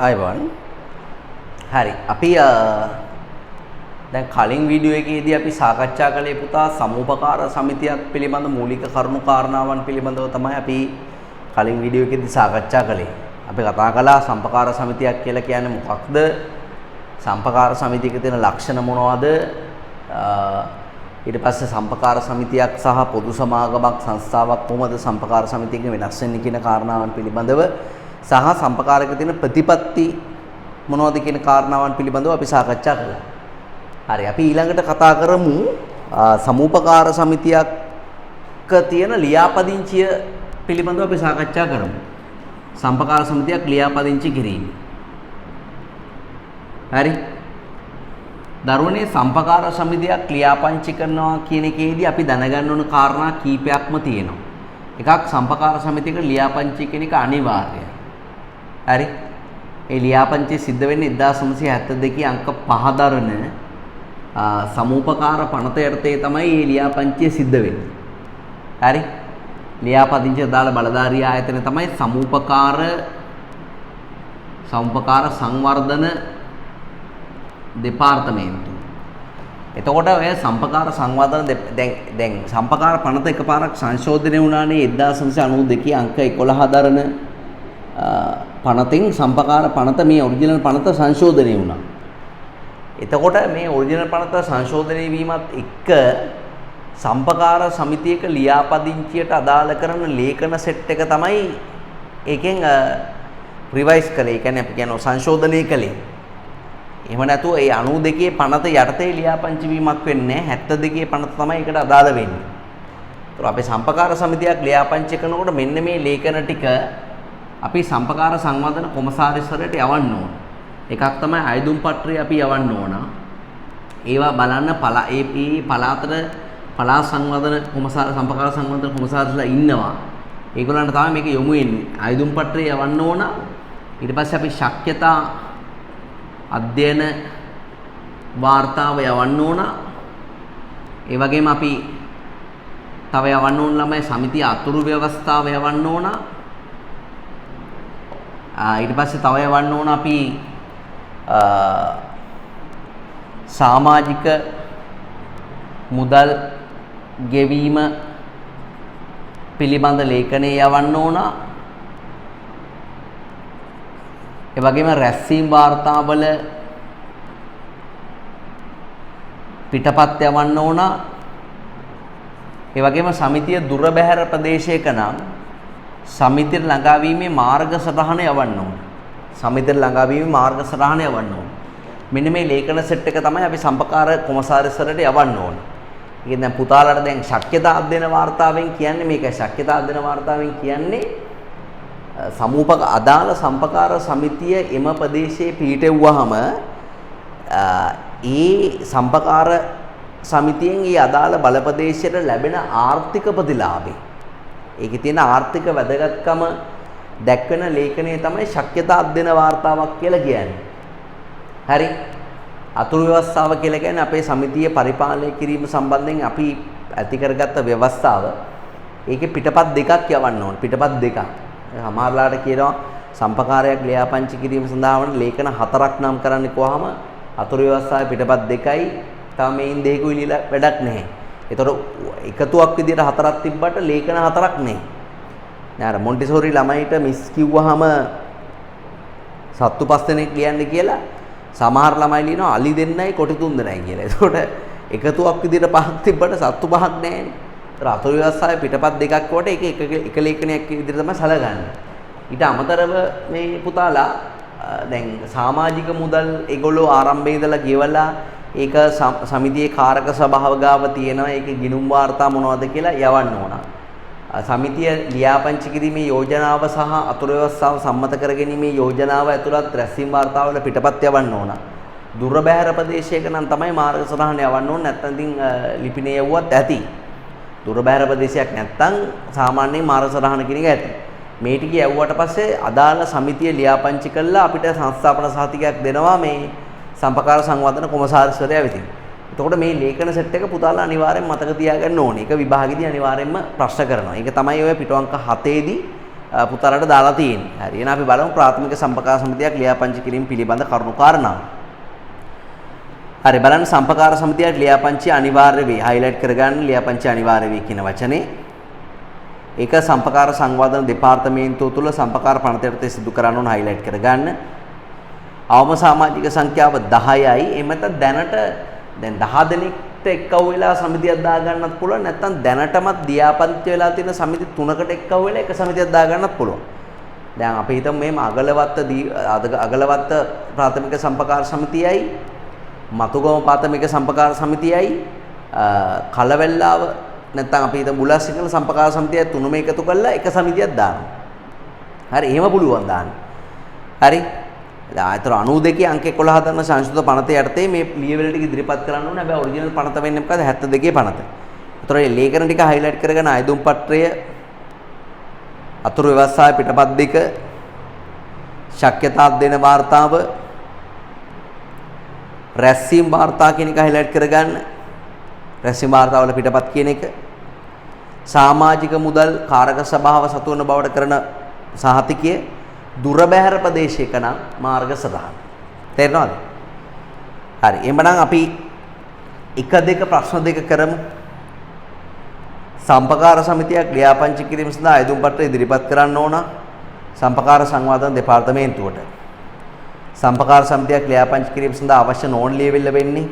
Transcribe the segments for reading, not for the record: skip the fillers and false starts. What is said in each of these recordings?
අයවන් හරි අපි දැන් කලින් වීඩියෝ එකේදී අපි සාකච්ඡා කළේ පුතා සමුපකාර සමිතියක් පිළිබඳ මූලික කරුණු කාරණාවන් පිළිබඳව තමයි අපි කලින් වීඩියෝ එකේදී සාකච්ඡා කළේ. අපි කතා කළා සම්පකාර සමිතියක් කියලා කියන්නේ මොකක්ද? සම්පකාර සමිතියක තියෙන ලක්ෂණ මොනවද? ඊට පස්සේ සම්පකාර සමිතියක් සහ පොදු සමාගමක් සංස්ථාවක් කොහොමද සම්පකාර සමිතියකින් වෙනස් වෙන්නේ කියන කාරණාවන් පිළිබඳව සහ සම්පකාරක තියෙන ප්‍රතිපත්ති මොනවද කියන කාරණාවන් පිළිබඳව අපි සාකච්ඡා කළා. හරි අපි ඊළඟට කතා කරමු සමුපකාර සමිතියක තියෙන ලියාපදිංචිය පිළිබඳව අපි සාකච්ඡා කරමු. සම්පකාර සමිතියක් ලියාපදිංචි කිරීම. හරි දරුවනේ සම්පකාර සමිතියක් ලියාපදිංචි කරනවා කියන එකේදී අපි දැනගන්න ඕන කාරණා කීපයක්ම තියෙනවා. එකක් සම්පකාර සමිතියක ලියාපදිංචි කියන එක අනිවාර්යයි. හරි ඒ ලියාපදිංචි සිද්ධ වෙන්නේ 1972 අංක 5 දරන සමුපකාර පනත යටතේ තමයි මේ ලියාපදිංචිය සිද්ධ වෙන්නේ. හරි ලියාපදිංචිය දාලා බලධාරී ආයතනය තමයි සමුපකාර සංවර්ධන දෙපාර්තමේන්තුව. එතකොට ඔය සම්පකාර සංවර්ධන දැන් සම්පකාර පනත එකපාරක් සංශෝධනය වුණානේ 1992 අංක 11 දරන පනතෙන් සම්පකාර පනත මේ ඔරිජිනල් පනත සංශෝධනය වුණා. එතකොට මේ ඔරිජිනල් පනත සංශෝධනය වීමත් එක්ක සම්පකාර සමිතියක ලියාපදිංචියට අදාළ කරන ලේඛන සෙට් එක තමයි ඒකෙන් රිවයිස් කළේ. ඒ කියන්නේ අපි කියනවා සංශෝධනය කළේ. එහෙම නැතුව ඒ 92 පනත යටතේ ලියාපදිංචි වීමක් වෙන්නේ නැහැ. 72 පනත තමයි ඒකට අදාළ වෙන්නේ. ඒතර අපි සම්පකාර සමිතියක් ලියාපදිංචි කරනකොට මෙන්න මේ ලේඛන ටික අපි සම්පකාර සංවර්ධන කොමසාරිස්වරයට යවන්න ඕන. එකක් තමයි අයදුම් පත්‍රය අපි යවන්න ඕන. ඒවා බලන්න පළාතට පළාත් සංවර්ධන සම්පකාර සංවර්ධන කොමසාරිස්ලා ඉන්නවා. ඒගොල්ලන්ට තමයි මේක යොමු වෙන්නේ. අයදුම් පත්‍රය යවන්න ඕන. ඊට පස්සේ අපි ශක්්‍යතා අධ්‍යයන වාර්තාව යවන්න ඕන. ඒ වගේම අපි තව යවන්න ඕන ළමයි සමිතිය අතුරු ව්‍යවස්ථාව යවන්න ඕන. ඊට පස්සේ තව යවන්න ඕන අපි සමාජික මුදල් ගෙවීම පිළිබඳ ලේඛනය යවන්න ඕන. ඒ වගේම රැස්වීම් වාර්තාවල පිටපත් යවන්න ඕන. ඒ වගේම සමිතිය දුර බැහැර ප්‍රදේශයක නම් සමිතියට ළඟාවීමේ මාර්ග සටහන යවන්න ඕන. සමිතියට ළඟාවීමේ මාර්ග සටහන යවන්න ඕන. මෙන්න මේ ලේඛන සෙට් එක තමයි අපි සම්පකාර කොමසාරිස්වරයට යවන්න ඕන. ඉතින් දැන් පුතාලට දැන් ශක්්‍යතා අධ්‍යයන වාර්තාවෙන් කියන්නේ මේකයි. ශක්්‍යතා අධ්‍යයන වාර්තාවෙන් කියන්නේ අදාළ සම්පකාර සමිතිය එම ප්‍රදේශයේ පිහිටෙව්වහම ඒ සම්පකාර සමිතියෙන් ඒ අදාළ බල ප්‍රදේශයට ලැබෙන ආර්ථික ප්‍රතිලාභය ඒකේ තියෙන ආර්ථික වැදගත්කම දැක්වෙන ලේඛනය තමයි ශක්්‍යතා අධ්‍යයන වාර්තාවක් කියලා කියන්නේ. හරි. අතුරු ව්‍යවස්ථාව කියලා කියන්නේ අපේ සමිතිය පරිපාලනය කිරීම සම්බන්ධයෙන් අපි ඇති කරගත්ත ව්‍යවස්ථාව. ඒකේ පිටපත් දෙකක් යවන්න ඕන. පිටපත් දෙකක්. සමහරලාට කියනවා සම්පකාරයක් ලියාපදිංචි කිරීම සඳහා වන ලේඛන 4ක් නම් කරන්න කොහම අතුරු ව්‍යවස්ථාවේ පිටපත් දෙකයි තව මේන් දෙකකුයි ලියලා වැඩක් නැහැ. ඒතකොට එකතුවක් විදියට 4ක් තිබ්බට ලේඛන 4ක් නැහැ. දැන් අර මොන්ටිසෝරි ළමයිට මිස් කිව්වහම සත්තු 5 දෙනෙක් ලියන්න කියලා සමහර ළමයි ලියනවා අලි දෙන්නයි කොටි 3 දෙනයි කියලා. ඒතකොට එකතුවක් විදියට 5ක් තිබ්බට සත්තු 5ක් නැහැනේ. ඒතර අතුරු ව්‍යවස්ථාවේ පිටපත් දෙකක් කොට එක ලේඛනයක් විදියට තමයි සලකන්නේ. ඊට අමතරව මේ පුතාලා දැන් සමාජික මුදල් ඒගොල්ලෝ ආරම්භයේ ඉඳලා ගෙවලා ඒක සමිතියේ කාරක සභාව ගාව තියෙනවා. ඒකේ ගිණුම් වාර්තා මොනවද කියලා යවන්න ඕන. සමිතිය ලියාපදිංචි කිරීමේ යෝජනාව සහ අතුරු ව්‍යවස්ථාව සම්මත කර ගැනීමේ යෝජනාව ඇතුළත් රැස්වීම වාර්තාවල පිටපත් යවන්න ඕන. දුර බැහැර ප්‍රදේශයක නම් තමයි මාර්ග සටහන යවන්න ඕන. නැත්නම් ඉතින් ලිපිනේ යවුවත් ඇති. දුර බැහැර ප්‍රදේශයක් නැත්නම් සාමාන්‍යයෙන් මාර්ග සටහන කියන එක ඇති. මේ ටික යවුවට පස්සේ අදාළ සමිතිය ලියාපදිංචි කළා අපිට සංස්ථාපන සහතිකයක් දෙනවා මේ සම්පකාර සංවර්ධන කොමසාරිස්වරයා විසින්. එතකොට මේ ලේඛන සෙට් එක පුතාලා අනිවාර්යෙන් මතක තියාගන්න ඕනේ. ඒක විභාගෙදී අනිවාර්යෙන්ම ප්‍රශ්න කරනවා. ඒක තමයි ඔය පිටු අංක 7 දී පුතාලට දාලා තියෙන්නේ. හරි. එහෙනම් අපි බලමු ප්‍රාථමික සම්පකාර සමිතියක් ලියාපදිංචි කිරීම පිළිබඳ කරුණු කාරණා. හරි බලන්න සම්පකාර සමිතියක් ලියාපදිංචි අනිවාර්ය වේ. හයිලයිට් කරගන්න ලියාපදිංචි අනිවාර්ය වේ කියන වචනේ. ඒක සම්පකාර සංවාදන දෙපාර්තමේන්තුව තුළ සම්පකාර පනතයට සිදු කරන්න ඕන හයිලයිට් කරගන්න. අවම සමාජික සංඛ්‍යාව 10යි. එමෙත දැනට දැන් 10 දෙනෙක්ට එක්කව වෙලා සමිතියක් දාගන්නත් පුළුවන්. නැත්නම් දැනටමත් ලියාපදිංචි වෙලා තියෙන සමිති 3කට එක්කව වෙලා එක සමිතියක් දාගන්නත් පුළුවන්. දැන් අපි හිතමු මේම අගලවත්ත ප්‍රාථමික සම්පකාර සමිතියයි මතුගම ප්‍රාථමික සම්පකාර සමිතියයි කලවැල්ලාව නැත්නම් අපි හිතමු බුලත් සිංහල සම්පකාර සමිතියයි තුනම එකතු කරලා එක සමිතියක් දානවා. හරි එහෙම පුළුවන් දාන්න. හරි. ආයතන 92 අංක 11 දන්න සංශෝධන පනත යටතේ මේ ලියවිල ටික ඉදිරිපත් කරන්න ඕනේ. හැබැයි ඔරිජිනල් පනත වෙන්නේ මොකද 72 පනත. ඒතර මේ ලේඛන ටික හයිලයිට් කරගෙන ආයදුම් පත්‍රය අතුරු ව්‍යවස්ථාවේ පිටපත් දෙක ශක්්‍යතා අධ්‍යයන වාර්තාව රැස්වීම වාර්තා කියන එක හයිලයිට් කරගන්න. රැස්වීම වාර්තාවල පිටපත් කියන එක සමාජික මුදල් කාරක සභාව සතු වන බවට කරන සහතිකය දුර බැහැර ප්‍රදේශයක නම් මාර්ග සටහන. තේරෙනවද? හරි. එහෙනම් අපි එක දෙක ප්‍රශ්න දෙක කරමු. සම්පකාර සමිතියක් ලියාපදිංචි කිරීම සඳහා ආයුධ පත්‍ර ඉදිරිපත් කරන්න ඕන සම්පකාර සංවාදන දෙපාර්තමේන්තුවට. සම්පකාර සමිතියක් ලියාපදිංචි කිරීම සඳහා අවශ්‍ය නෝන් ලියවිල්ල වෙන්නේ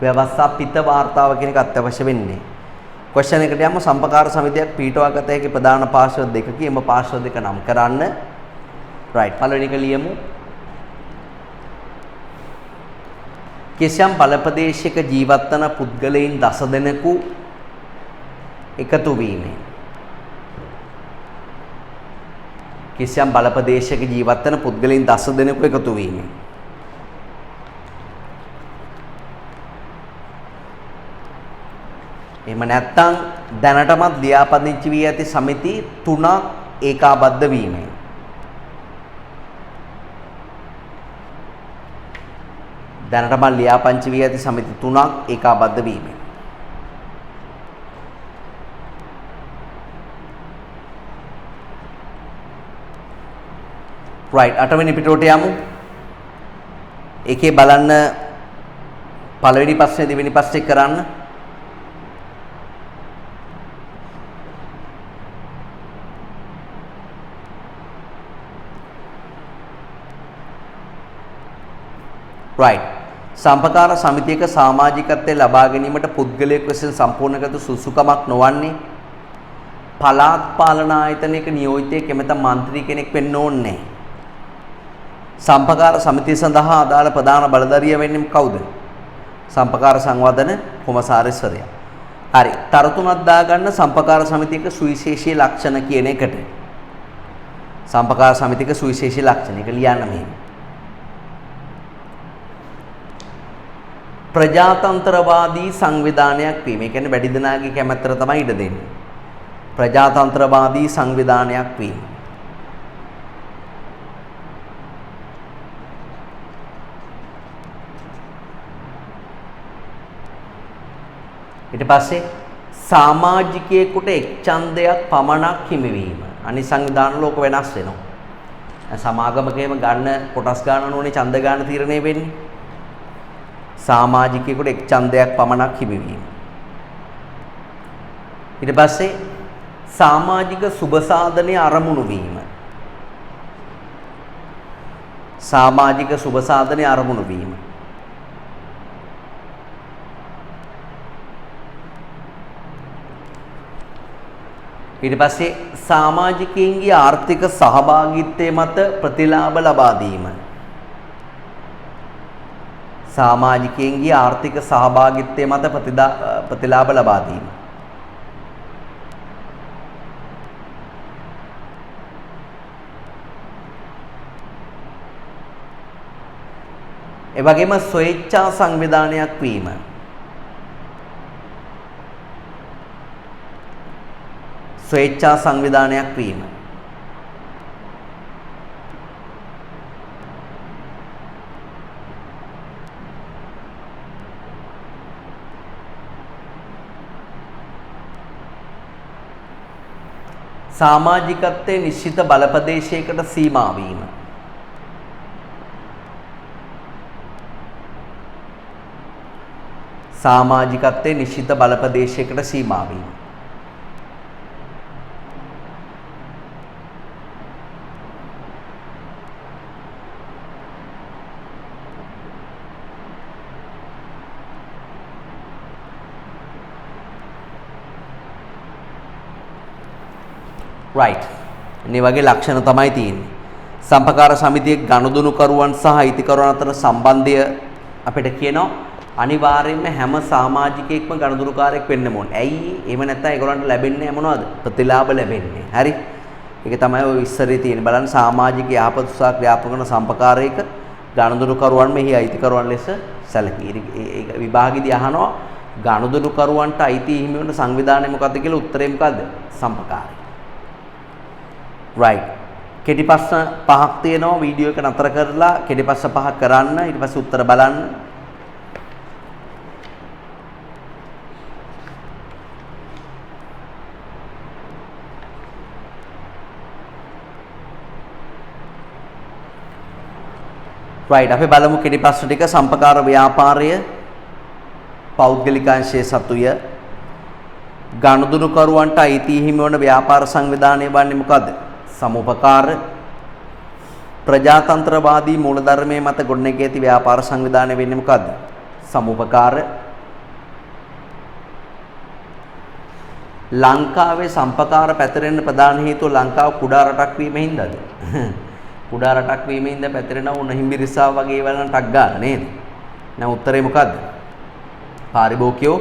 ව්‍යවස්ථාපිත වාර්තාව කියන එක අත්‍යවශ්‍ය වෙන්නේ. ක්වෙස්චන් එකට යමු. සම්පකාර සමිතියක් පීඨවා ගත හැකි ප්‍රධාන පාර්ශ්ව දෙකකි. එම පාර්ශ්ව දෙක නම් කරන්න. රයිට්. පළවෙනි එක ලියමු. කිසියම් බලපදේශයක ජීවත් වන පුද්ගලයන් 10 දෙනෙකු එකතු වීමෙන් කිසියම් බලපදේශයක ජීවත් වන පුද්ගලයන් 10 දෙනෙකු එකතු වීමෙන් එහෙම නැත්නම් දැනටමත් ලියාපදිංචි වී ඇති සමිති 3ක් ඒකාබද්ධ වීමෙන් දැනටමත් ලියාපදිංචි වී ඇති සමිති 3ක් ඒකාබද්ධ වීමෙන් right 8 වෙනි පිටුවට යමු. ඒකේ බලන්න පළවෙනි ප්‍රශ්නේ දෙවෙනි ප්‍රශ්නේ කරන්න. right සම්පකාර සමිතියක සමාජිකත්වයේ ලබා ගැනීමට පුද්ගලයෙක් විසින් සම්පූර්ණගත සුසුකමක් නොවන්නේ පළාත් පාලන ආයතනයක නියෝජිතයෙක් එමෙතන മന്ത്രി කෙනෙක් වෙන්න ඕනේ. සම්පකාර සමිතිය සඳහා අදාළ ප්‍රධාන බලධාරියා වෙන්නේ කවුද? සම්පකාර සංවර්ධන කොමසාරිස්වරයා. හරි. තර තුනක් දාගන්න සම්පකාර සමිතියක සුවිශේෂී ලක්ෂණ කියන එකට. සම්පකාර සමිතියක සුවිශේෂී ලක්ෂණ එක ලියන්න මෙහෙම. ප්‍රජාතන්ත්‍රවාදී සංවිධානයක් වීම. ඒ කියන්නේ වැඩි දෙනාගේ කැමැත්තට තමයි ඉඩ දෙන්නේ. ප්‍රජාතන්ත්‍රවාදී සංවිධානයක් වීම. ඊට පස්සේ සමාජිකයෙකුට එක් ඡන්දයක් පමණක් හිමිවීම. අනිත් සංවිධාන ලෝක වෙනස් වෙනවා. සමාගමකේම ගන්න කොටස් ගන්න ඕනේ ඡන්ද ගන්න තීරණය වෙන්නේ. සමාජිකයෙකුට එක් ඡන්දයක් පමණක් හිමිවීම. ඊට පස්සේ සමාජික සුබ සාධනයේ අරමුණු වීම. සමාජික සුබ සාධනයේ අරමුණු වීම. ඊට පස්සේ සමාජිකයන්ගේ ආර්ථික සහභාගීත්වය මත ප්‍රතිලාභ ලබා දීම. සමාජිකයන්ගේ ආර්ථික සහභාගීත්වය මත ප්‍රතිලාභ ලබා දීම. ඒ වගේම ස්වේච්ඡා සංවිධානයක් වීම. ස්වේච්ඡා සංවිධානයක් වීම. සමාජිකත්වයේ නිශ්චිත බලපදේශයකට සීමා වීම. සමාජිකත්වයේ නිශ්චිත බලපදේශයකට සීමා වීම. right මේ වගේ ලක්ෂණ තමයි තියෙන්නේ. සම්පකාර සමිතියේ ගනුදෙනුකරුවන් සහ අයිතිකරුවන් අතර සම්බන්ධය අපිට කියනවා අනිවාර්යයෙන්ම හැම සමාජිකයෙක්ම ගනුදෙනුකාරයෙක් වෙන්න ඕනේ. ඇයි? එහෙම නැත්නම් ඒගොල්ලන්ට ලැබෙන්නේ මොනවද? ප්‍රතිලාභ ලැබෙන්නේ. හරි? ඒක තමයි ඔය ඉස්සරේ තියෙන්නේ. බලන්න සමාජික යහපත උත්සාහ ක්‍රියාත්මක කරන සම්පකාරයක ගනුදෙනුකරුවන් මෙහි අයිතිකරුවන් ලෙස සැලකී. ඒක විභාගෙදී අහනවා ගනුදෙනුකරුවන්ට අයිති හිමි වන සංවිධානය මොකක්ද කියලා උත්තරේ මොකද්ද? සම්පකාරය. right කෙටි ප්‍රශ්න පහක් තියෙනවා වීඩියෝ එක නතර කරලා කෙටි ප්‍රශ්න පහක් කරන්න ඊට පස්සේ උත්තර බලන්න. right අපි බලමු කෙටි ප්‍රශ්න ටික. සම්පකාර ව්‍යාපාරය පෞද්ගලික අංශයේ සතුය ගනුදෙනුකරුවන්ට අයිති හිමි වන ව්‍යාපාර සංවිධානය වන්නේ මොකද්ද? සමුපකාර. ප්‍රජාතන්ත්‍රවාදී මූලධර්මයේ මත ගොඩනැගී ඇති ව්‍යාපාර සංවිධානය වෙන්නේ මොකද්ද? සමුපකාර. ලංකාවේ සම්පකාර පැතිරෙන්න ප්‍රධාන හේතුව ලංකාව කුඩා රටක් වීම හින්දාද? කුඩා රටක් වීම හින්දා පැතිරෙන උණ හිමිරිසාව වගේ ඒවලන් ටක් ගන්න නේද? දැන් උත්තරේ මොකද්ද? පාරිභෝගිකයෝ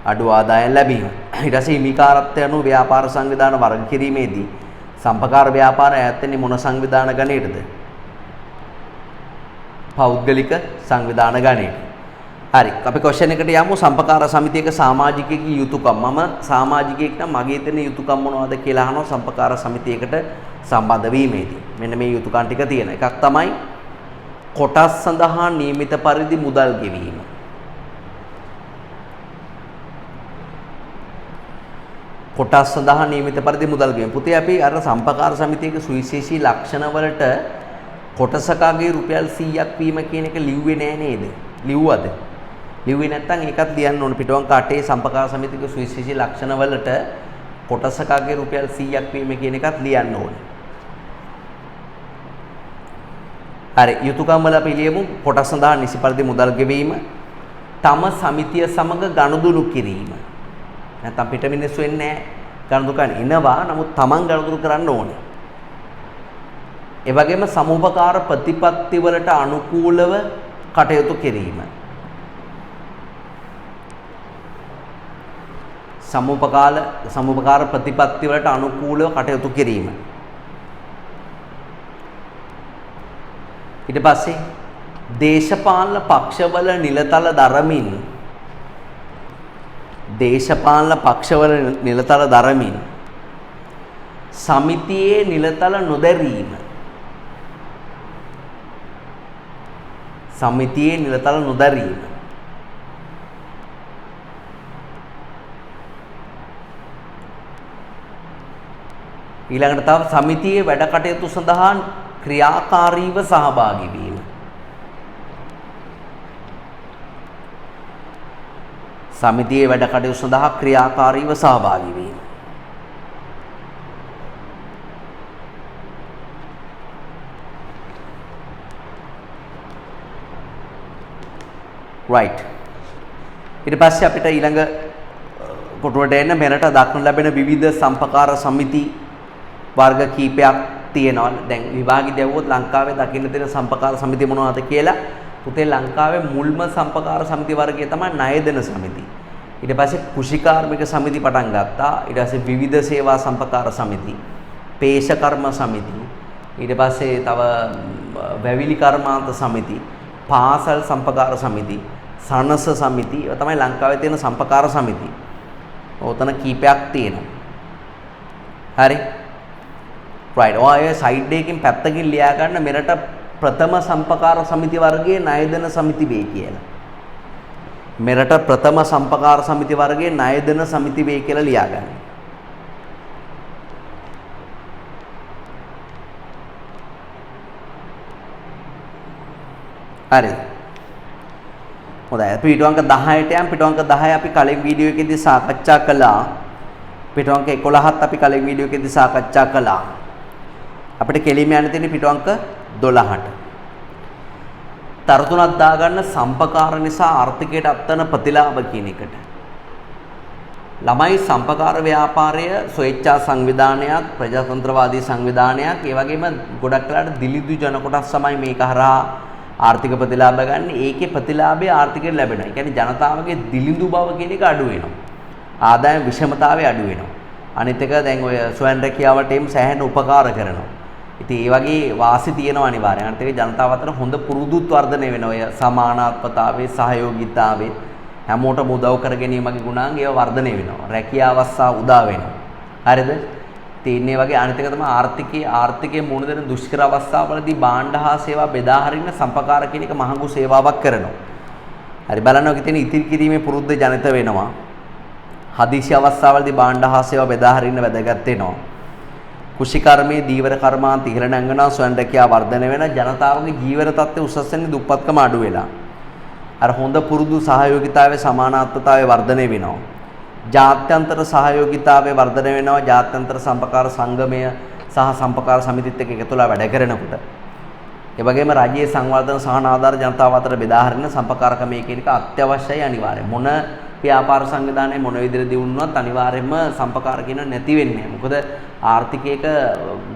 අඩු ආදායම් ලැබීම. ඊට පස්සේ හිමිකාරත්වය අනුව ව්‍යාපාර සංවිධාන වර්ග කිරීමේදී සම්පකාර ව්‍යාපාර ඈත් වෙන්නේ මොන සංවිධාන ගණයටද? පෞද්ගලික සංවිධාන ගණයට. හරි. අපි ක්වෙස්චන් එකට යමු. සම්පකාර සමිතියක සමාජිකයෙකුගේ යුතුයකම්. මම සමාජිකයෙක් නම් මගේ තියෙන යුතුයකම් මොනවද කියලා අහනවා සම්පකාර සමිතියකට සම්බන්ධ වීමේදී. මෙන්න මේ යුතුයකම් ටික තියෙන. එකක් තමයි කොටස් සඳහා නියමිත පරිදි මුදල් ගෙවීම. කොටස් සඳහා නියමිත පරිදි මුදල් ගෙවීම. පුතේ අපි අර සම්පකාර සමිතියක සුවිශේෂී ලක්ෂණ වලට කොටසකගේ රුපියල් 100ක් වීම කියන එක ලිව්වේ නෑ නේද? ලිව්වද? ලිව්වේ නැත්නම් ඒකත් ලියන්න ඕනේ. පිටුවන් කාටේ සම්පකාර සමිතියක සුවිශේෂී ලක්ෂණ වලට කොටසකගේ රුපියල් 100ක් වීම කියන එකත් ලියන්න ඕනේ. හරි. යුතුයකම් වල අපි ලියමු කොටස් සඳහා නිසි පරිදි මුදල් ගෙවීම, තම සමිතිය සමග ගනුදෙනු කිරීම. නැත්නම් පිට මිනිස්සු එන්නේ ගනුදෙනු කරන්න එනවා. නමුත් Taman ගනුදෙනු කරන්න ඕනේ. ඒ වගේම සමුපකාර ප්‍රතිපත්ති වලට අනුකූලව කටයුතු කිරීම. සමුපකාර ප්‍රතිපත්ති වලට අනුකූලව කටයුතු කිරීම. ඊට පස්සේ දේශපාලන පක්ෂවල නිලතල දරමින් සමිතියේ නිලතල නොදැරීම. ඊළඟට තව සමිතියේ වැඩ කටයුතු සඳහා ක්‍රියාකාරීව සහභාගී වීම. සමිතියේ වැඩ කටයුතු සඳහා ක්‍රියාකාරීව සහභාගී වීම. right. ඊට පස්සේ අපිට ඊළඟ කොටුවට එන්න මෙරට දක්නු ලැබෙන විවිධ සම්පකාර සමිති වර්ග කීපයක් තියෙනවා. දැන් විභාගෙදී දැවුවොත් ලංකාවේ දකින්න තියෙන සම්පකාර සමිති මොනවද කියලා. පුතේ ලංකාවේ මුල්ම සම්පකාර සමිති වර්ගය තමයි ණය දෙන සමිති. ඊට පස්සේ කෘෂිකාර්මික සමිති පටන් ගත්තා. ඊට පස්සේ විවිධ සේවා සම්පකාර සමිති, පේශකර්ම සමිති, ඊට පස්සේ තව වැවිලි කර්මාන්ත සමිති, පාසල් සම්පකාර සමිති, සනස සමිති. ඒවා තමයි ලංකාවේ තියෙන සම්පකාර සමිති. ඕතන කීපයක් තියෙනවා. හරි. right. ඔය සයිඩ් එකකින් පැත්තකින් ලියා ගන්න මෙරට ප්‍රථම සම්පකාර සමිති වර්ගයේ ණය දෙන සමිති වේ කියලා. මෙරට ප්‍රථම සම්පකාර සමිති වර්ගයේ ණය දෙන සමිති වේ කියලා ලියා ගන්න. හරි. හොඳයි. පිටුවංක 10ට යම් පිටුවංක 10 අපි කලින් වීඩියෝ එකේදී සාකච්ඡා කළා. පිටුවංක 11ත් අපි කලින් වීඩියෝ එකේදී සාකච්ඡා කළා. අපිට කෙලිම යන්න තියෙන පිටුවංක 12ට. තරතුණක් දාගන්න සම්පකාර නිසා ආර්ථිකයට අත්වන ප්‍රතිලාභ කියන එකට. ළමයි සම්පකාර ව්‍යාපාරය ස්වේච්ඡා සංවිධානයක්, ප්‍රජාතන්ත්‍රවාදී සංවිධානයක්, ඒ වගේම ගොඩක් වෙලාට දිලිදු ජන කොටස් තමයි මේක හරහා ආර්ථික ප්‍රතිලාභ ගන්න. ඒකේ ප්‍රතිලාභය ආර්ථිකයට ලැබෙනවා. ඒ කියන්නේ ජනතාවගේ දිලිඳු බව කියන එක අඩු වෙනවා. ආදායම් විෂමතාවය අඩු වෙනවා. අනිත් එක දැන් ඔය ස්වයං රැකියාවට එම් සෑහෙන උපකාර කරනවා. ඉතින් ඒ වගේ වාසි තියෙනවා අනිවාර්යයෙන්. අනිත් එක ජනතාව අතර හොඳ පුරුදුත් වර්ධනය වෙනවා. ඔය සමානාත්මතාවයේ සහයෝගීතාවයේ හැමෝටම උදව් කර ගැනීමගේ ගුණාංග ඒවා වර්ධනය වෙනවා. රැකියාව අවස්ථා උදා වෙනවා. හරිද? තීන්නේ වගේ අනිත් එක තමයි ආර්ථිකයේ මුහුණ දෙන දුෂ්කර අවස්ථාවලදී භාණ්ඩ හා සේවා බෙදා හරින්න සම්පකාර කියන එක මහඟු සේවාවක් කරනවා. හරි බලන්න ඔකේ තියෙන ඉතිරි කිරීමේ පුරුද්ද ජනිත වෙනවා. හදිසි අවස්ථාවලදී භාණ්ඩ හා සේවා බෙදා හරින්න වැදගත් වෙනවා. කුෂිකර්මයේ දීවර කර්මාන්ත ඉහළ නැංගනවා ස්වයං රැකියාව වර්ධනය වෙන ජනතාවගේ ජීවන තත්ත්වය උසස් වෙන දුප්පත්කම අඩු වෙලා. අර හොඳ පුරුදු සහයෝගීතාවයේ සමානාත්මතාවයේ වර්ධනය වෙනවා. ජාත්‍යන්තර සහයෝගීතාවයේ වර්ධනය වෙනවා. ජාත්‍යන්තර සම්පකාර සංගමය සහ සම්පකාර සමිතිත් එක්ක එකතු වෙලා වැඩ කරනකොට. ඒ වගේම රාජ්‍යයේ සංවර්ධන සහන ආධාර ජනතාව අතර බෙදා හරින සම්පකාර ක්‍රමය කියන එක අත්‍යවශ්‍යයි අනිවාර්යයෙන්. මොන ව්‍යාපාර සංවිධානයේ මොන විදිහට දියුණුවත් අනිවාර්යයෙන්ම සම්පකාර කියන නැති වෙන්නේ. මොකද ආර්ථිකයක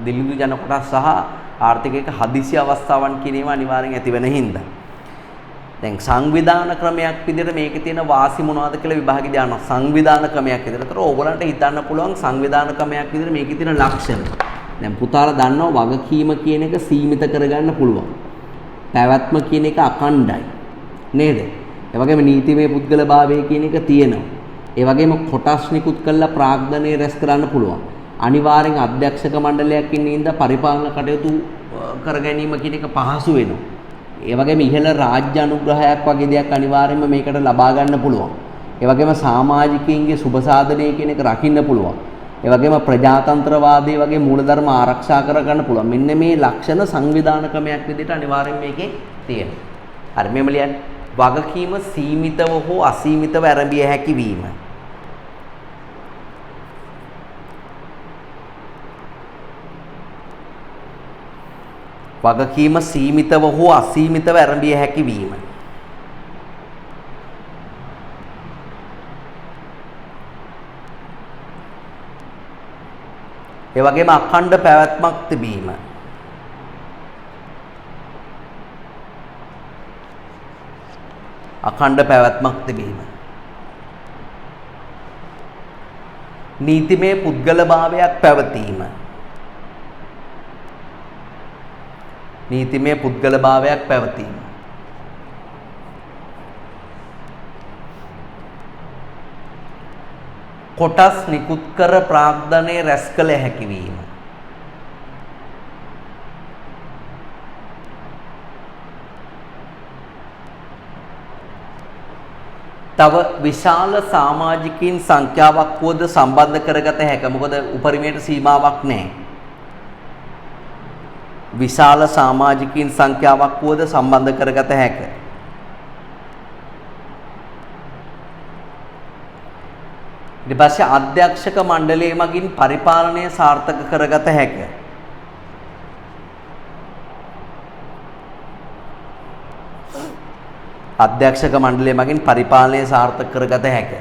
දිලිඳු ජන කොටස් සහ ආර්ථිකයක හදිසි අවස්ථාවන් කිරීම අනිවාර්යෙන් ඇති වෙන හින්දා. දැන් සංවිධාන ක්‍රමයක් විදිහට මේකේ තියෙන වාසි මොනවද කියලා විභාගෙ දානවා. සංවිධාන ක්‍රමයක් විදිහට. ඒතර ඕගොල්ලන්ට හිතන්න පුළුවන් සංවිධාන ක්‍රමයක් විදිහට මේකේ තියෙන ලක්ෂණ. දැන් පුතාලා දන්නවා වගකීම කියන එක සීමිත කරගන්න පුළුවන්. පැවැත්ම කියන එක අඛණ්ඩයි. නේද? ඒ වගේම නීතිමය පුද්ගලභාවය කියන එක තියෙනවා. ඒ වගේම කොටස් නිකුත් කරලා ප්‍රාග්ධනය රැස් කරන්න පුළුවන්. අනිවාර්යෙන් අධ්‍යක්ෂක මණ්ඩලයක් ඉන්න ඉඳ පරිපාලන කටයුතු කර ගැනීම කියන එක පහසු වෙනවා. ඒ වගේම ඉහළ රාජ්‍ය අනුග්‍රහයක් වගේ දෙයක් අනිවාර්යයෙන්ම මේකට ලබා ගන්න පුළුවන්. ඒ වගේම සමාජිකයින්ගේ සුබ සාධනය කියන එක රකින්න පුළුවන්. ඒ වගේම ප්‍රජාතන්ත්‍රවාදී වගේ මූලධර්ම ආරක්ෂා කර ගන්න පුළුවන්. මෙන්න මේ ලක්ෂණ සංවිධාන ක්‍රමයක් විදිහට අනිවාර්යයෙන් මේකේ තියෙනවා. හරි මෙහෙම ලියන්න. වගකීම සීමිතව හෝ අසීමිතව ආරම්භිය හැකි වීම. වගකීම සීමිතව හෝ අසීමිතව ආරම්භිය හැකි වීම. ඒ වගේම අඛණ්ඩ පැවැත්මක් තිබීම. අඛණ්ඩ පැවැත්මක් තිබීම. නීතිමය පුද්ගලභාවයක් පැවතීම. නීතිමය පුද්ගලභාවයක් පැවතීම. කොටස් නිකුත් කර ප්‍රාග්ධනය රැස් කළ හැකි වීම. තව විශාල සමාජිකයින් සංඛ්‍යාවක් වුවද සම්බන්ධ කරගත හැක. මොකද උපරිමයට සීමාවක් නැහැ. විශාල සමාජිකයින් සංඛ්‍යාවක් වුවද සම්බන්ධ කරගත හැක. ඊට පස්සේ අධ්‍යක්ෂක මණ්ඩලය මගින් පරිපාලනය සාර්ථක කරගත හැක. අධ්‍යක්ෂක මණ්ඩලය මගින් පරිපාලනය සාර්ථක කරගත හැක.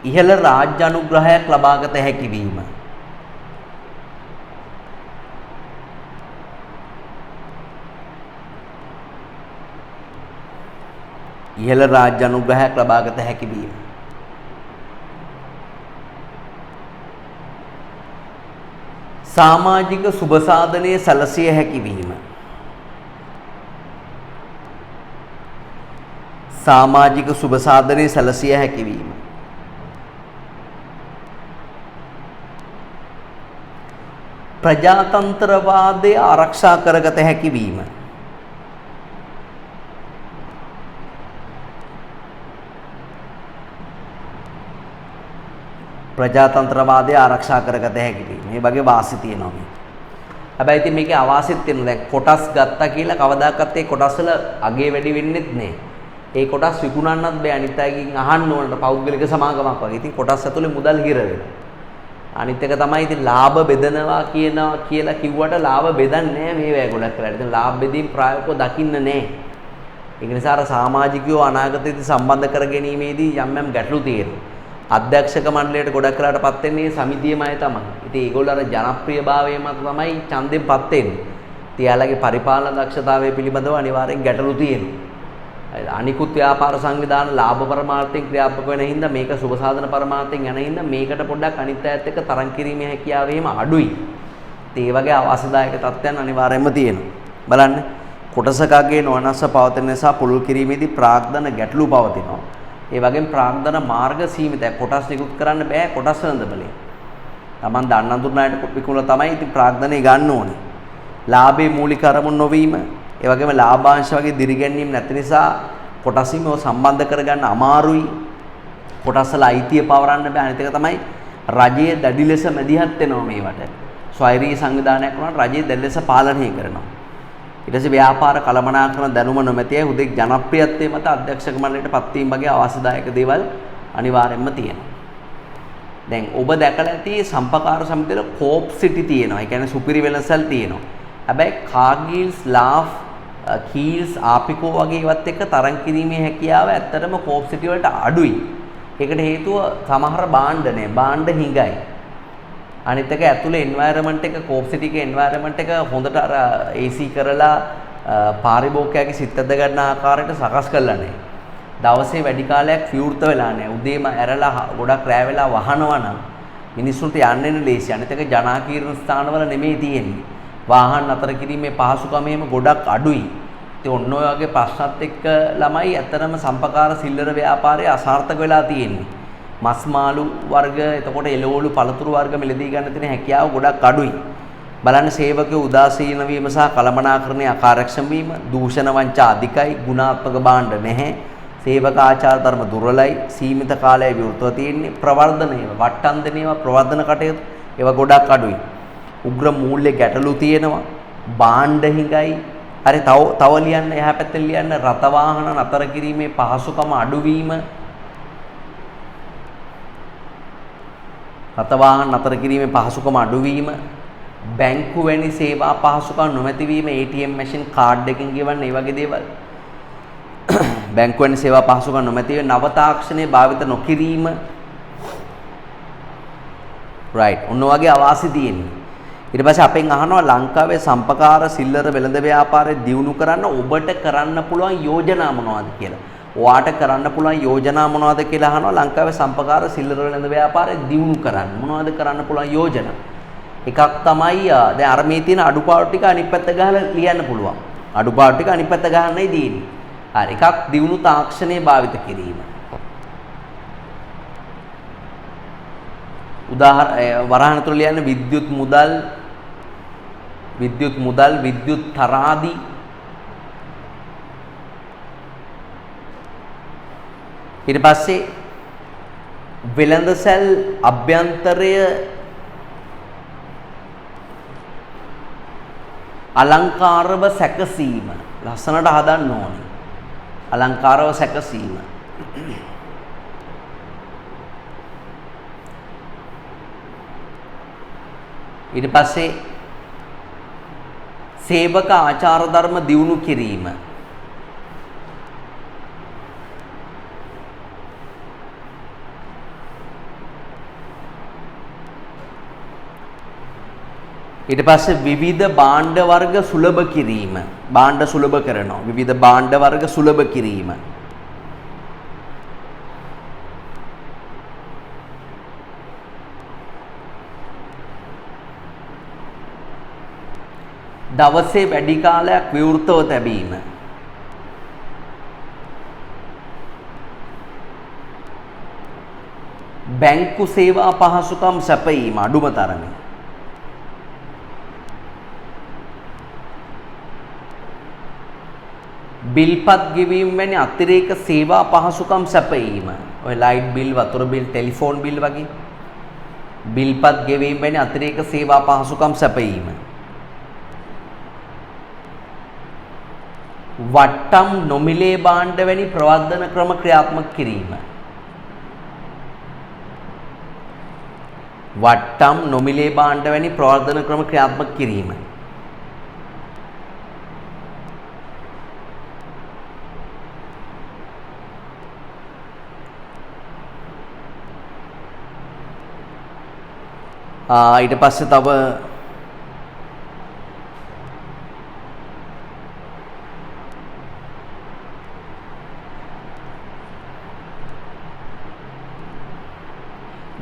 ඉහළ රාජ්‍ය අනුග්‍රහයක් ලබාගත හැකි වීම. ඉහළ රාජ්‍ය අනුග්‍රහයක් ලබාගත හැකි වීම. සමාජික සුබ සාධනයේ සැලසිය හැකි වීම. සමාජික සුබ සාධනයේ සැලසිය හැකි වීම. ප්‍රජාතන්ත්‍රවාදය ආරක්ෂා කරගත හැකි වීම. ප්‍රජාතන්ත්‍රවාදය ආරක්ෂා කරගත හැකි වීම. මේ වගේ වාසි තියෙනවා මේ. හැබැයි ඉතින් මේකේ අවාසියත් තියෙනවා. දැන් කොටස් ගත්තා කියලා කවදාකවත් ඒ කොටස් වල අගේ වැඩි වෙන්නේත් නැහැ. ඒ කොටස් විකුණන්නත් බෑ අනිත් අයගෙන් අහන්න ඕනට පෞද්ගලික සමාගමක් වගේ. ඉතින් කොටස් ඇතුලේ මුදල් හිර වෙනවා. අනිත් එක තමයි ඉතින් ලාභ බෙදනවා කියලා කිව්වට ලාභ බෙදන්නේ නැහැ මේ වැය ගොඩක් කරලා. ඉතින් ලාභ බෙදීම් ප්‍රායෝගිකව දකින්න නැහැ. ඒක නිසා අර සමාජිකයෝ අනාගතයේදී සම්බන්ධ කර ගැනීමේදී යම් ගැටලු තියෙනවා. අධ්‍යක්ෂක මණ්ඩලයට ගොඩක් කරලාටපත් වෙන්නේ සමිතියම අය තමයි. ඉතින් ඒගොල්ලෝ අර ජනප්‍රියභාවය මත තමයි ඡන්දෙන්පත් වෙන්නේ. ඉතින් යාළගේ පරිපාලන දක්ෂතාවය පිළිබඳව අනිවාර්යෙන් ගැටලු තියෙනවා. අනිකුත් ව්‍යාපාර සංවිධාන ලාභ පරමාර්ථයෙන් ක්‍රියාත්මක වෙන හින්දා මේක සුබ සාධන පරමාර්ථයෙන් යන හින්දා මේකට පොඩ්ඩක් අනිත් අයත් එක්ක තරම් කිරීමේ හැකියාව එහෙම අඩුයි. ඉතින් ඒ වගේ අවාසිදායක තත්ත්වයන් අනිවාර්යයෙන්ම තියෙනවා. බලන්න කොටසකගේ නොනස්ස පවතින නිසා පුළුල් කිරීමේදී ප්‍රාග්ධන ගැටලු පවතිනවා. ඒ වගේම ප්‍රාග්ධන මාර්ග සීමිතයි. කොටස් නිකුත් කරන්න බෑ කොටස් වෙනදබලේ. Taman දන්න අඳුරනායට විකුණලා තමයි ඉතින් ප්‍රාග්ධනේ ගන්න ඕනේ. ලාභේ මූලික අරමුණු නොවීම, ඒ වගේම ලාභාංශ වගේ දිරිගැන්වීම නැති නිසා කොටසින්ම සම්බන්ධ කරගන්න අමාරුයි. කොටස් වල අයිතිය පවරන්න බෑ. අනිත් එක තමයි රජයේ දැඩි ලෙස මැදිහත් වෙනවා මේවට. ස්වෛරී සංවිධානයක් වුණාට රජයේ දැඩි ලෙස පාලනය කරනවා. ඊට පස්සේ ව්‍යාපාර කළමනාකරන දැනුම නොමැතිය හුදෙක් ජනප්‍රියත්වයේ මත අධ්‍යක්ෂක මණ්ඩලයට පත්වීම වගේ අවශ්‍යදායක දේවල් අනිවාර්යයෙන්ම තියෙනවා. දැන් ඔබ දැකලා ඇති සම්පකාර සමිතිවල කෝප් සිටි තියෙනවා. ඒ කියන්නේ සුපිරි වෙළඳසල් තියෙනවා. හැබැයි කාගිල්ස් ලාෆ් කීල්ස් ආපිකෝ වගේ ඒවත් එක්ක තරම් කිරීමේ හැකියාව ඇත්තටම කෝප් සිටි වලට අඩුයි. ඒකට හේතුව සමහර භාණ්ඩ නෑ. භාණ්ඩ හිඟයි. අනිත් එක ඇතුලේ එන්වයරන්මන්ට් එක කෝප් සිටි එකේ එන්වයරන්මන්ට් එක හොඳට අර AC කරලා පාරිභෝගිකයාගේ සිත් ඇද ගන්න ආකාරයට සකස් කරලා නැහැ. දවසේ වැඩි කාලයක් විවෘත වෙලා නැහැ. උදේම ඇරලා ගොඩක් රැ වෙලා වහනවා නම් මිනිස්සුන්ට යන්න එන්න ලේසි. අනිත් එක ජනාකීර්ණ ස්ථානවල නෙමෙයි තියෙන්නේ. වාහන අතර කිරීමේ පහසුකම එහෙම ගොඩක් අඩුයි. ඉතින් ඔන්න ඔය වගේ ප්‍රශ්නත් එක්ක ළමයි ඇත්තටම සම්පකාර සිල්ලර ව්‍යාපාරයේ අසාර්ථක වෙලා තියෙන්නේ. මස් මාළු වර්ග එතකොට එළවලු පළතුරු වර්ග මිලදී ගන්න තියෙන හැකියාව ගොඩක් අඩුයි. බලන්න සේවකයෝ උදාසීන වීම සහ කළමනාකරණයේ අකාර්යක්ෂම වීම, දූෂණ වංචා අධිකයි, ගුණාත්මක භාණ්ඩ නැහැ, සේවක ආචාර ධර්ම දුර්වලයි, සීමිත කාලයයි විවෘතව තියෙන්නේ, ප්‍රවර්ධනය වට්ටන්දනේවා ප්‍රවර්ධන කටයුතු ඒවා ගොඩක් අඩුයි. උග්‍ර මූල්‍ය ගැටලු තියෙනවා, භාණ්ඩ හිඟයි. හරි තව ලියන්න එහා පැත්තෙන් ලියන්න රත වාහන නතර කිරීමේ පහසුකම අඩුවීම, රතවාහන නතර කිරීමේ පහසුකම අඩුවීම, බැංකු වැනි සේවා පහසුකම් නොමැතිවීම, ATM මැෂින් කාඩ් එකකින් ගෙවන්න ඒ වගේ දේවල්. බැංකු වැනි සේවා පහසුකම් නොමැතිවීම, නව තාක්ෂණයේ භාවිත නොකිරීම. රයිට්. ඔන්න වගේ අවාසි තියෙන්නේ. ඊට පස්සේ අපෙන් අහනවා ලංකාවේ සම්පකාර සිල්ලර වෙළඳ ව්‍යාපාරය දියුණු කරන්න ඔබට කරන්න පුළුවන් යෝජනා මොනවද කියලා. ඔයාට කරන්න පුළුවන් යෝජනා මොනවද කියලා අහනවා ලංකාවේ සම්පකාර සිල්ලර වෙළඳ ව්‍යාපාරය දියුණු කරන්න. මොනවද කරන්න පුළුවන් යෝජනා? එකක් තමයි දැන් අර මේ තියෙන අඩුපාඩු ටික අනිත් පැත්ත ගහලා ලියන්න පුළුවන්. අඩුපාඩු ටික අනිත් පැත්ත ගහන්නයි දෙන්නේ. හරි. එකක් දියුණු තාක්ෂණය භාවිත කිරීම. උදාහරණ වරහන් තුල ලියන්න විද්‍යුත් මුදල්, විද්‍යුත් තරාදි, ඊට පස්සේ වෙළඳසැල් අභ්‍යන්තරය අලංකාරව සැකසීම. ලස්සනට හදන්න ඕනේ. අලංකාරව සැකසීම. ඊට පස්සේ සේවක ආචාර ධර්ම දියුණු කිරීම. ඊට පස්සේ විවිධ භාණ්ඩ වර්ග සුලභ කිරීම. භාණ්ඩ සුලභ කරනවා. විවිධ භාණ්ඩ වර්ග සුලභ කිරීම. දවසේ වැඩි කාලයක් විවෘතව තැබීම. බැංකු සේවා පහසුකම් සැපයීම අඩුම තරමේ. බිල්පත් ගෙවීම වැනි අතිරේක සේවා පහසුකම් සැපයීම. ඔය ලයිට් බිල්, වතුර බිල්, ටෙලිෆෝන් බිල් වගේ බිල්පත් ගෙවීම වැනි අතිරේක සේවා පහසුකම් සැපයීම. වට්ටම් නොමිලේ භාණ්ඩ වැනි ප්‍රවර්ධන ක්‍රම ක්‍රියාත්මක කිරීම. වට්ටම් නොමිලේ භාණ්ඩ වැනි ප්‍රවර්ධන ක්‍රම ක්‍රියාත්මක කිරීම. ඊට පස්සේ තව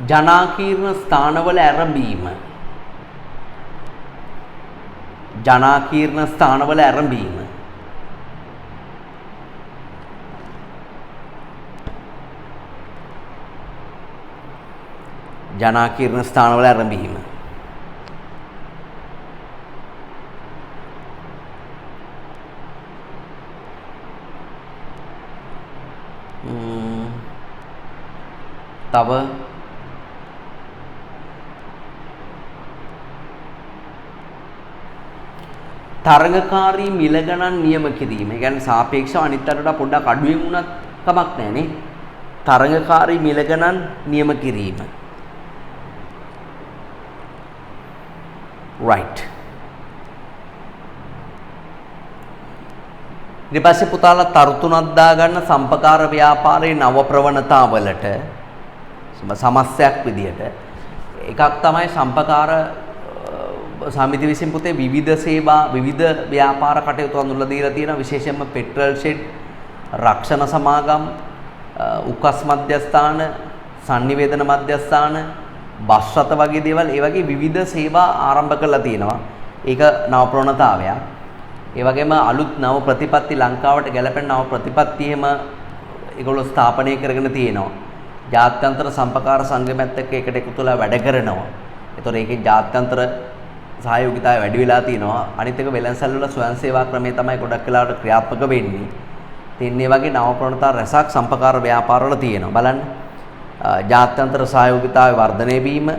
ජනාකීර්ණ ස්ථානවල ආරම්භීම. ජනාකීර්ණ ස්ථානවල ආරම්භීම. ජනාකීර්ණ ස්ථානවල ආරම්භීම. තව තරඟකාරී මිල ගණන් නියම කිරීම. ඒ කියන්නේ සාපේක්ෂව අනිත් අතට පොඩ්ඩක් අඩුවෙන් වුණත් කමක් නැහැ නේ. තරඟකාරී මිල ගණන් නියම කිරීම. right. ඊට පස්සේ පුතාලා තරුතුණක් දාගන්න සම්පකාර ව්‍යාපාරයේ නව ප්‍රවණතාවලට සමස්තයක් විදියට එකක් තමයි සම්පකාර සමිති විසින් පුතේ විවිධ සේවා විවිධ ව්‍යාපාර කටයුතු අඳුරලා දීලා තියෙනවා. විශේෂයෙන්ම පෙට්‍රල් ෂෙඩ්, රක්ෂණ සමාගම්, උකස් මධ්‍යස්ථාන, sannivedana මධ්‍යස්ථාන, බස් රථ වගේ දේවල් ඒ වගේ විවිධ සේවා ආරම්භ කරලා තියෙනවා. ඒක නව ප්‍රවණතාවයක්. ඒ වගේම අලුත් නව ප්‍රතිපත්ති ලංකාවට ගැලපෙන නව ප්‍රතිපත්ති එහෙම ඒගොල්ලෝ ස්ථාපනය කරගෙන තියෙනවා. ජාත්‍යන්තර සම්පකාර සංගමයත් එක්ක එකට එකතු වෙලා වැඩ කරනවා. ඒතොර ඒකේ ජාත්‍යන්තර සහයෝගිතාවය වැඩි වෙලා තියෙනවා. අනිත් එක වෙළඳසැල් වල ස්වයං සේවා ක්‍රමය තමයි ගොඩක් වෙලාවට ක්‍රියාත්මක වෙන්නේ. ඉතින් මේ වගේ නව ප්‍රවණතා රැසක් සම්පකාර ව්‍යාපාර වල තියෙනවා. බලන්න. ජාත්‍යන්තර සහයෝගිතාවය වර්ධනය වීම,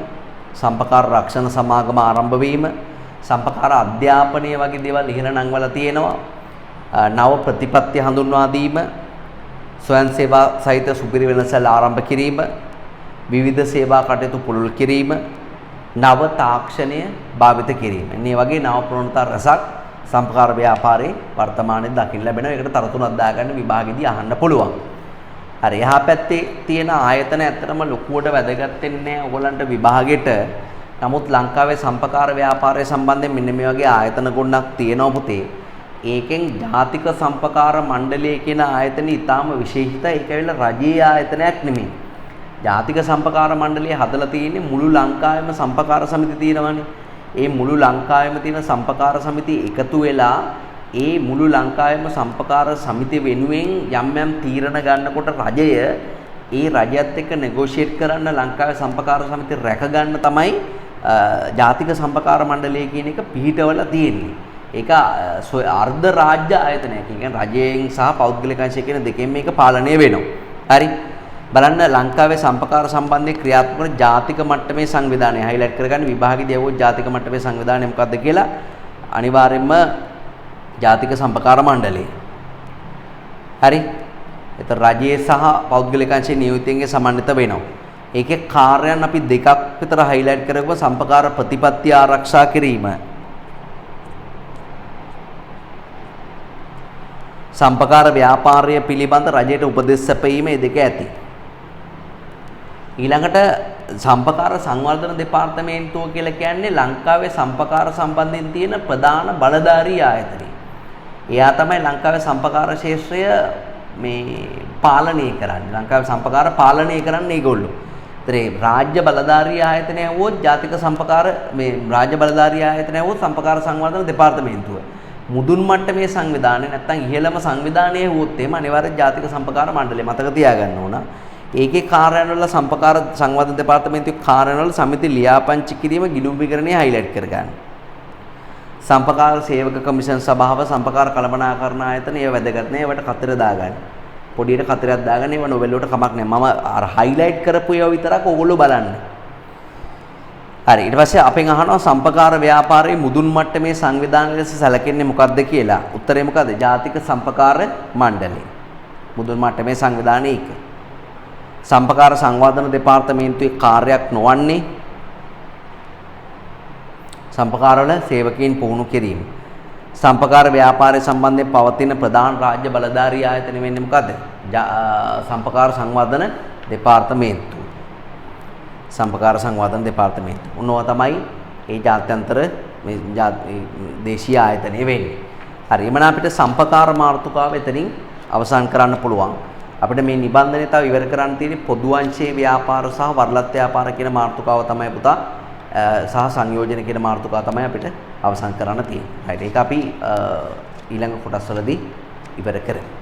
සම්පකාර රක්ෂණ සමාගම ආරම්භ වීම, සම්පකාර අධ්‍යාපනය වගේ දේවල් ඉහළ නංවල තියෙනවා. නව ප්‍රතිපත්ති හඳුන්වා දීම, ස්වයං සේවා සහිත සුපිරි වෙළඳසැල් ආරම්භ කිරීම, විවිධ සේවා කටයුතු පුළුල් කිරීම, නව තාක්ෂණය භාවිත කිරීම. මේ වගේ නව ප්‍රවණතා රසක් සම්පකාර ව්‍යාපාරයේ වර්තමානයේ දකින්න ලැබෙනවා. ඒකට තරතුණක් දාගන්න විභාගෙදී අහන්න පුළුවන්. හරි. එහා පැත්තේ තියෙන ආයතන ඇත්තටම ලොකුවට වැදගත් වෙන්නේ නැහැ ඔයගලන්ට විභාගෙට. නමුත් ලංකාවේ සම්පකාර ව්‍යාපාරය සම්බන්ධයෙන් මෙන්න මේ වගේ ආයතන ගොඩක් තියෙනවා පුතේ. ඒකෙන් ජාතික සම්පකාර මණ්ඩලය කියන ආයතනය ඊටාම විශේෂිතයි. ඒක ඇවිල්ලා රජයේ ආයතනයක් නෙමෙයි. ජාතික සම්පකාර මණ්ඩලය හදලා තියෙන්නේ මුළු ලංකාවෙම සම්පකාර සමිති තියෙනවානේ. ඒ මුළු ලංකාවෙම තියෙන සම්පකාර සමිති එකතු වෙලා ඒ මුළු ලංකාවෙම සම්පකාර සමිති වෙනුවෙන් යම් යම් තීරණ ගන්නකොට රජය ඒ රජයත් එක්ක නෙගෝෂিয়েට් කරන්න ලංකාවේ සම්පකාර සමිති රැක ගන්න තමයි ජාතික සම්පකාර මණ්ඩලය කියන එක පිහිටවලා තියෙන්නේ. ඒක අර්ධ රාජ්‍ය ආයතනයක්. ඒ කියන්නේ රජයෙන් සහ පෞද්ගලික අංශය කියන දෙකෙන් මේක පාලනය වෙනවා. හරි. බලන්න ලංකාවේ සම්පකාර සම්බන්ධයෙන් ක්‍රියාත්මක වන ජාතික මට්ටමේ සංවිධානය හයිලයිට් කරගන්න විභාගයේදී આવෝ ජාතික මට්ටමේ සංවිධානය මොකක්ද කියලා අනිවාර්යයෙන්ම ජාතික සම්පකාර මණ්ඩලය. හරි. ඒතර රජයේ සහ පෞද්ගලික අංශයේ නියෝජිතයින්ගේ සමන්විත වෙනවා. ඒකේ කාර්යයන් අපි දෙකක් විතර හයිලයිට් කරගමු. සම්පකාර ප්‍රතිපත්ති ආරක්ෂා කිරීම. සම්පකාර ව්‍යාපාරය පිළිබඳ රජයට උපදෙස් සැපයීම මේ දෙක ඇති. ඊළඟට සම්පකාර සංවර්ධන දෙපාර්තමේන්තුව කියලා කියන්නේ ලංකාවේ සම්පකාර සම්බන්ධයෙන් තියෙන ප්‍රධාන බලධාරී ආයතනය. එයා තමයි ලංකාවේ සම්පකාර ශාස්ත්‍රය මේ පාලනය කරන්නේ. ලංකාවේ සම්පකාර පාලනය කරන්නේ ඒගොල්ලෝ. ඒතරේ රාජ්‍ය බලධාරී ආයතනය වුවොත් ජාතික සම්පකාර මේ රාජ්‍ය බලධාරී ආයතනය වුවොත් සම්පකාර සංවර්ධන දෙපාර්තමේන්තුව. මුදුන් මට්ටමේ සංවිධානය නැත්නම් ඉහළම සංවිධානයේ වුවොත් එහෙම අනිවාර්ය ජාතික සම්පකාර මණ්ඩලය මතක තියාගන්න ඕන. ඒකේ කාර්යාලවල සම්පකාර සංවර්ධන දෙපාර්තමේන්තුවේ කාර්යාලවල සමිති ලියාපදිංචි කිරීම ගිණුම් විකරණය හයිලයිට් කරගන්න. සම්පකාර සේවක කමිෂන් සභාව සම්පකාර කළමනාකරණ ආයතන ඒව වැදගත් නෑ. ඒවට කතර දාගන්න. පොඩියට කතරයක් දාගන්න. ඒව නොවෙල් වලට කමක් නෑ. මම අර හයිලයිට් කරපු ඒවා විතරක් ඕගොල්ලෝ බලන්න. හරි ඊට පස්සේ අපෙන් අහනවා සම්පකාර ව්‍යාපාරයේ මුදුන් මට්ටමේ සංවිධානය ලෙස සැලකෙන්නේ මොකක්ද කියලා. උත්තරේ මොකද? ජාතික සම්පකාර මණ්ඩලය. මුදුන් මට්ටමේ සංවිධානයේ එක. සම්පකාර සංවර්ධන දෙපාර්තමේන්තුවේ කාර්යයක් නොවන්නේ සම්පකාරවල සේවකයන් පුහුණු කිරීම. සම්පකාර ව්‍යාපාරය සම්බන්ධයෙන් පවතින ප්‍රධාන රාජ්‍ය බලධාරී ආයතන වෙන්නේ මොකද්ද? සම්පකාර සංවර්ධන දෙපාර්තමේන්තුව. සම්පකාර සංවර්ධන දෙපාර්තමේන්තුව. උන්වව තමයි ඒ ජාත්‍යන්තර මේ දේශීය ආයතනය වෙන්නේ. හරි. එමනම් අපිට සම්පකාර මාතෘකාව එතනින් අවසන් කරන්න පුළුවන්. අපිට මේ නිබන්ධනය තව ඉවර කරන්න තියෙන්නේ පොදු අංශයේ ව්‍යාපාර සහ වරලත් ව්‍යාපාර කියන මාතෘකාව තමයි පුතා සහ සංයෝජන කියන මාතෘකාව තමයි අපිට අවසන් කරන්න තියෙන්නේ. හරි. ඒක අපි ඊළඟ කොටස්වලදී ඉවර කරමු.